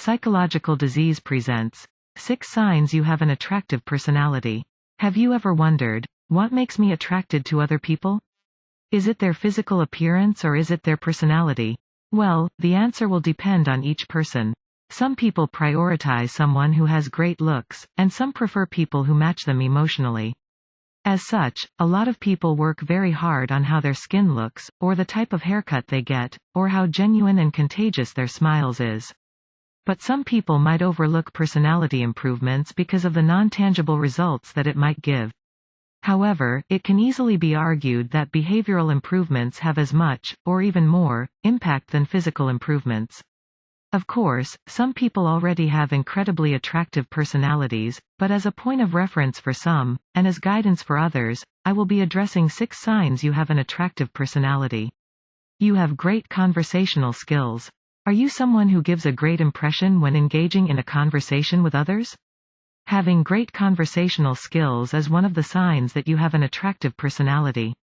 Psychological Disease presents 6 signs you have an attractive personality. Have you ever wondered, what makes me attracted to other people? Is it their physical appearance or is it their personality? Well, the answer will depend on each person. Some people prioritize someone who has great looks, and some prefer people who match them emotionally. As such, a lot of people work very hard on how their skin looks, or the type of haircut they get, or how genuine and contagious their smiles is. But some people might overlook personality improvements because of the non-tangible results that it might give. However, it can easily be argued that behavioral improvements have as much, or even more, impact than physical improvements. Of course, some people already have incredibly attractive personalities, but as a point of reference for some, and as guidance for others, I will be addressing 6 signs you have an attractive personality. You have great conversational skills. Are you someone who gives a great impression when engaging in a conversation with others? Having great conversational skills is one of the signs that you have an attractive personality.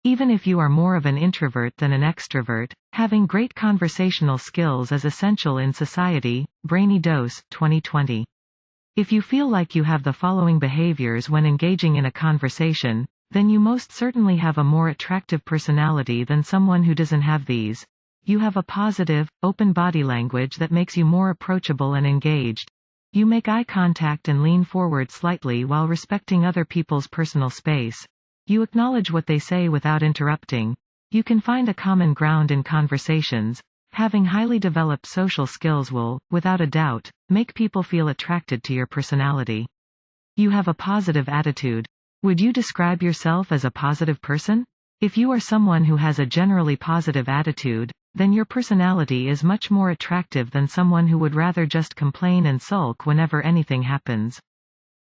Even if you are more of an introvert than an extrovert, having great conversational skills is essential in society. Brainy Dose, 2020. If you feel like you have the following behaviors when engaging in a conversation, then you most certainly have a more attractive personality than someone who doesn't have these. You have a positive, open body language that makes you more approachable and engaged. You make eye contact and lean forward slightly while respecting other people's personal space. You acknowledge what they say without interrupting. You can find a common ground in conversations. Having highly developed social skills will, without a doubt, make people feel attracted to your personality. You have a positive attitude. Would you describe yourself as a positive person? If you are someone who has a generally positive attitude, then your personality is much more attractive than someone who would rather just complain and sulk whenever anything happens.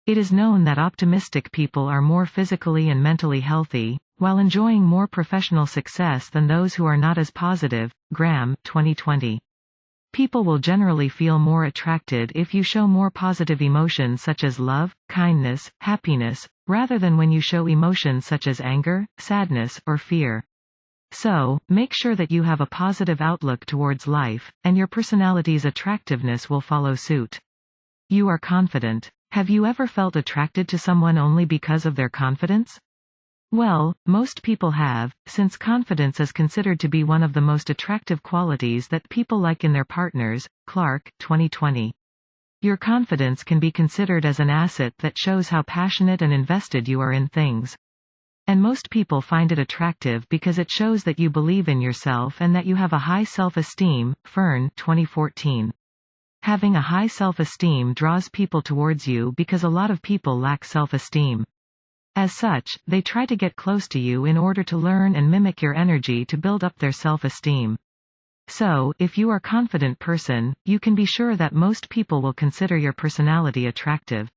It is known that optimistic people are more physically and mentally healthy, while enjoying more professional success than those who are not as positive. Graham, 2020. People will generally feel more attracted if you show more positive emotions such as love, kindness, happiness, rather than when you show emotions such as anger, sadness, or fear. So, make sure that you have a positive outlook towards life, and your personality's attractiveness will follow suit. You are confident. Have you ever felt attracted to someone only because of their confidence? Well, most people have, since confidence is considered to be one of the most attractive qualities that people like in their partners. Clark, 2020. Your confidence can be considered as an asset that shows how passionate and invested you are in things. And most people find it attractive because it shows that you believe in yourself and that you have a high self-esteem. Fern, 2014. Having a high self-esteem draws people towards you because a lot of people lack self-esteem. As such, they try to get close to you in order to learn and mimic your energy to build up their self-esteem. So, if you are a confident person, you can be sure that most people will consider your personality attractive.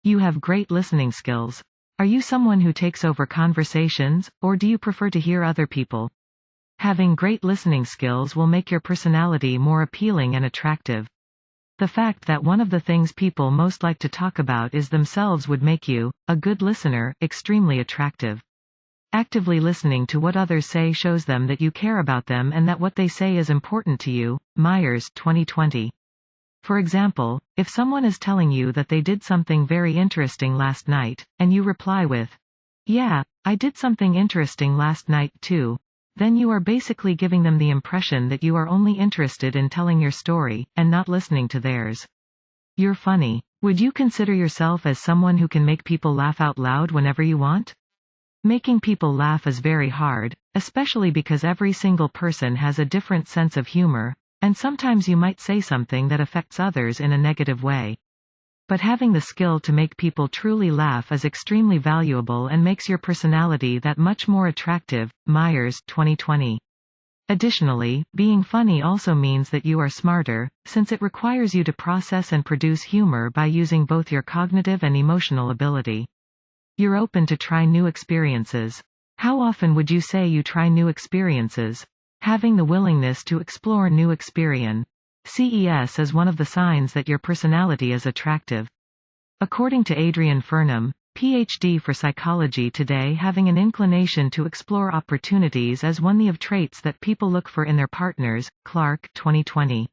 You have great listening skills. Are you someone who takes over conversations, or do you prefer to hear other people? Having great listening skills will make your personality more appealing and attractive. The fact that one of the things people most like to talk about is themselves would make you, a good listener, extremely attractive. Actively listening to what others say shows them that you care about them and that what they say is important to you. Myers, 2020. For example, if someone is telling you that they did something very interesting last night, and you reply with, "Yeah, I did something interesting last night too," then you are basically giving them the impression that you are only interested in telling your story, and not listening to theirs. You're funny. Would you consider yourself as someone who can make people laugh out loud whenever you want? Making people laugh is very hard, especially because every single person has a different sense of humor, and sometimes you might say something that affects others in a negative way. But having the skill to make people truly laugh is extremely valuable and makes your personality that much more attractive. Myers, 2020. Additionally, being funny also means that you are smarter, since it requires you to process and produce humor by using both your cognitive and emotional ability. You're open to try new experiences. How often would you say you try new experiences? Having the willingness to explore new experiences is one of the signs that your personality is attractive. According to Adrian Furnham, Ph.D. for Psychology Today, having an inclination to explore opportunities is one of the traits that people look for in their partners. Clark, 2020.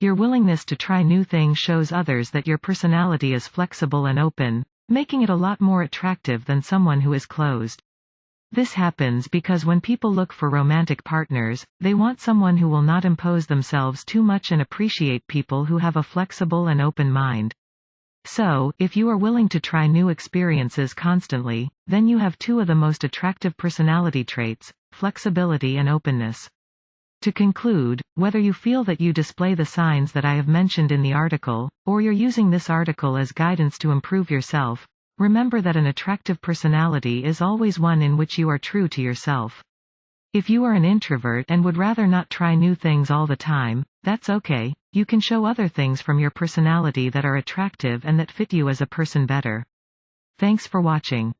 Your willingness to try new things shows others that your personality is flexible and open, making it a lot more attractive than someone who is closed. This happens because when people look for romantic partners, they want someone who will not impose themselves too much and appreciate people who have a flexible and open mind. So, if you are willing to try new experiences constantly, then you have two of the most attractive personality traits: flexibility and openness. To conclude, whether you feel that you display the signs that I have mentioned in the article, or you're using this article as guidance to improve yourself, remember that an attractive personality is always one in which you are true to yourself. If you are an introvert and would rather not try new things all the time, that's okay. You can show other things from your personality that are attractive and that fit you as a person better. Thanks for watching.